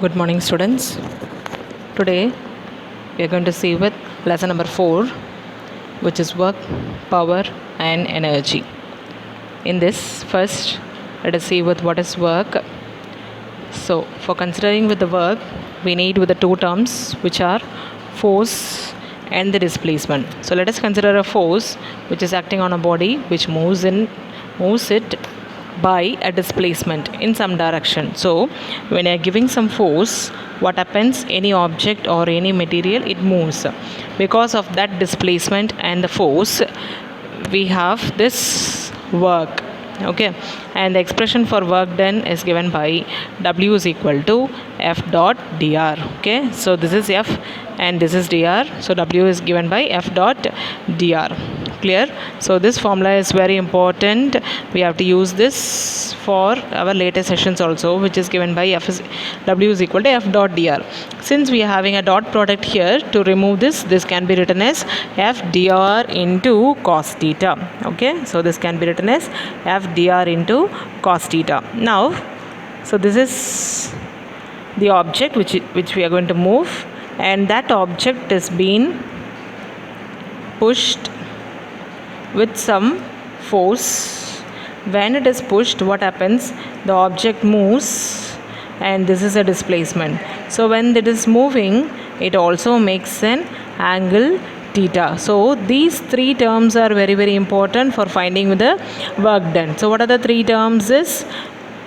Good morning, students. Today we are going to see with lesson number 4, which is work, power and energy. In this, first let us see with what is work. So for considering with the work, we need with the two terms which are force and the displacement. So let us consider a force which is acting on a body which moves it by a displacement in some direction. So when you are giving some force, what happens? Any object or any material, it moves. Because of that displacement and the force, we have this work. Okay, and the expression for work done is given by W is equal to F dot dr. Okay, so this is F and this is dr, so W is given by F dot dr. Clear? So this formula is very important. We have to use this for our later sessions also, which is given by W is equal to F dot dr. Since we are having a dot product here, to remove this can be written as F dr into cos theta. Okay, so this can be written as F dr into cos theta. Now, so this is the object which we are going to move, and that object is being pushed with some force. When it is pushed, what happens? The object moves, and this is a displacement. So when it is moving, it also makes an angle theta. So these three terms are very, very important for finding the work done. So what are the three terms? Is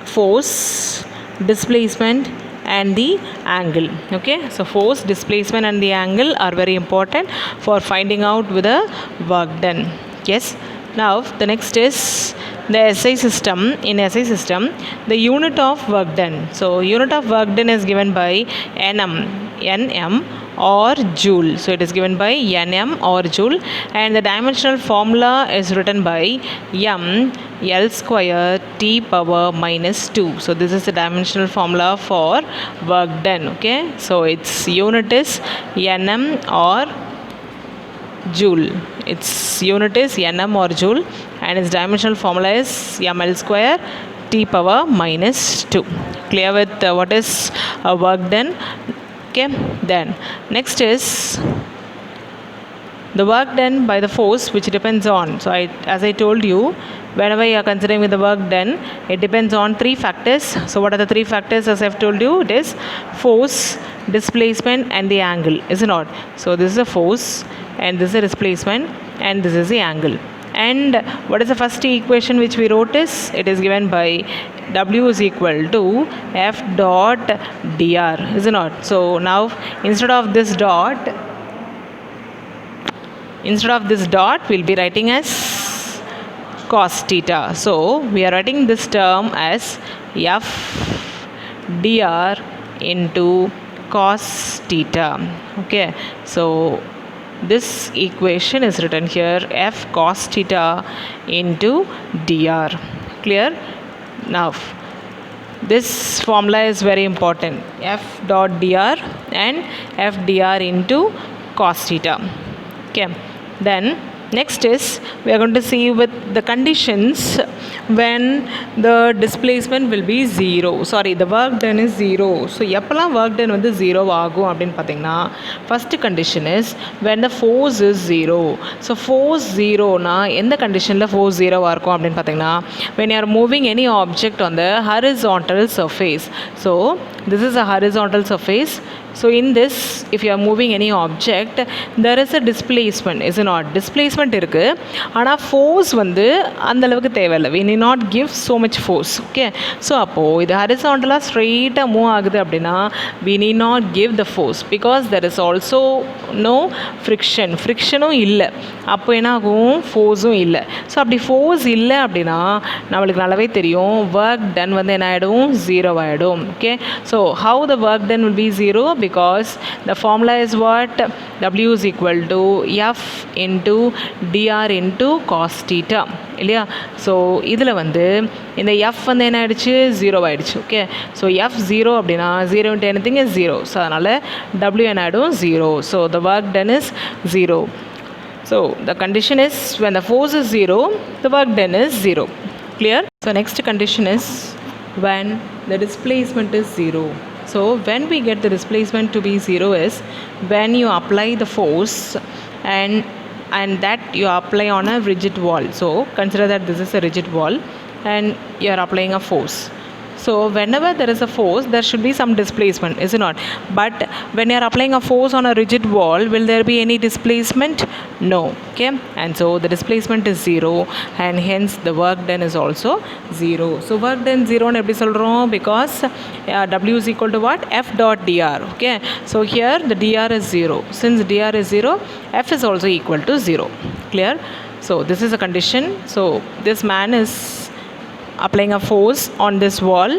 force, displacement and the angle. Okay, so force, displacement and the angle are very important for finding out with the work done. Yes. Now the next is the SI system. In SI system, the unit of work done. So unit of work done is given by Nm or joule. So it is given by Nm or joule, and the dimensional formula is written by m L square T power minus 2. So this is the dimensional formula for work done. Okay, so its unit is Nm or joule. Its unit is Nm or joule, and its dimensional formula is ml square T power minus 2. Clear with what is work done? Okay, then next is the work done by the force, which depends on, so as I told you, whenever you are considering with the work done, it depends on three factors. So what are the three factors? As I've told you, it is force, displacement and the angle, is it not? So this is a force, and this is a displacement, and this is the angle. And what is the first equation which we wrote? Is it is given by W is equal to F dot dr, is it not? So now instead of this dot we'll be writing as cos theta. So we are writing this term as F dr into cos theta. Okay, so this equation is written here F cos theta into dr. Clear? Now this formula is very important, F dot dr and F dr into cos theta. Okay, then next is we are going to see with the conditions when the displacement will be 0. Sorry, the work done is 0. So எப்பலாம் work done வந்து 0 ஆகும் அப்படின்னு பார்த்தீங்கன்னா, first condition is when the force is 0. So force 0 னா எந்த கண்டிஷனில் force 0 இருக்கும் அப்படின்னு பார்த்தீங்கன்னா, when you are moving any object on the horizontal surface. So this is a horizontal surface. So in this, if you are moving any object, there is a displacement, is it not? Displacement இருக்கு, ஆனால் force வந்து அந்த அளவுக்கு தேவையில்லை. We need not give so much force. Okay, so அப்போ இது ஹரிசாண்டலாக ஸ்ட்ரெயிட்டாக move ஆகுது அப்படின்னா we need not give the force because there is also no friction. ஃப்ரிக்ஷனும் இல்லை, அப்போ என்ன ஆகும்? ஃபோர்ஸும் இல்லை. ஸோ அப்படி ஃபோர்ஸ் இல்லை அப்படின்னா நம்மளுக்கு நல்லாவே தெரியும் ஒர்க் டன் வந்து என்ன ஆகிடும்? 0 ஆகிடும். Okay, so how the work done will be 0? Because the formula is what? W is equal to F into dr into cos theta இல்லையா? ஸோ இதில் வந்து இந்த F வந்து என்ன ஆகிடுச்சு? 0 ஆகிடுச்சு. ஓகே, ஸோ F 0 அப்படின்னா 0 into anything is 0. ஸோ அதனால் W என்ன ஆகிடும்? 0. So the work done is 0. So the condition is when the force is 0, the work done is 0. Clear? So next condition is when the displacement is 0. So when we get the displacement to be 0 is when you apply the force and that you apply on a rigid wall. So consider that this is a rigid wall and you are applying a force. So whenever there is a force, there should be some displacement, is it not? But when you are applying a force on a rigid wall, will there be any displacement? No. Okay, and so the displacement is 0 and hence the work done is also 0. So work done 0 and eppadi solrom, because W is equal to what? F dot dr. Okay, so here the dr is 0. Since dr is 0, F is also equal to 0. Clear? So this is a condition. So this man is applying a force on this wall.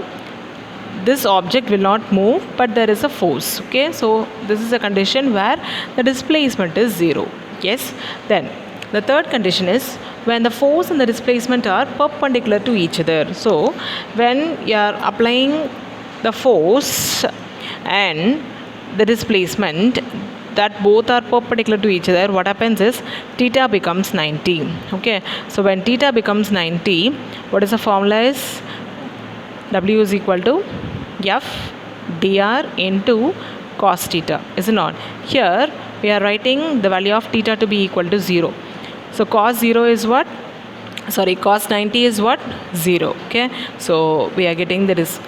This object will not move, but there is a force. Okay, so this is a condition where the displacement is 0. Yes. Then the third condition is when the force and the displacement are perpendicular to each other. So when you are applying the force and the displacement, that both are perpendicular to each other, what happens is theta becomes 90. Okay, so when theta becomes 90, what is the formula is W is equal to F dr into cos theta, is it not? Here we are writing the value of theta to be equal to 0. So cos 0 is what? Sorry, cos 90 is what? 0. Okay, so we are getting the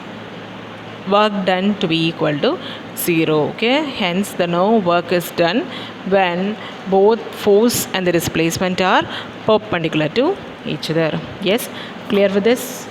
work done to be equal to 0. Okay, hence the no work is done when both force and the displacement are perpendicular to each other. Yes, clear with this?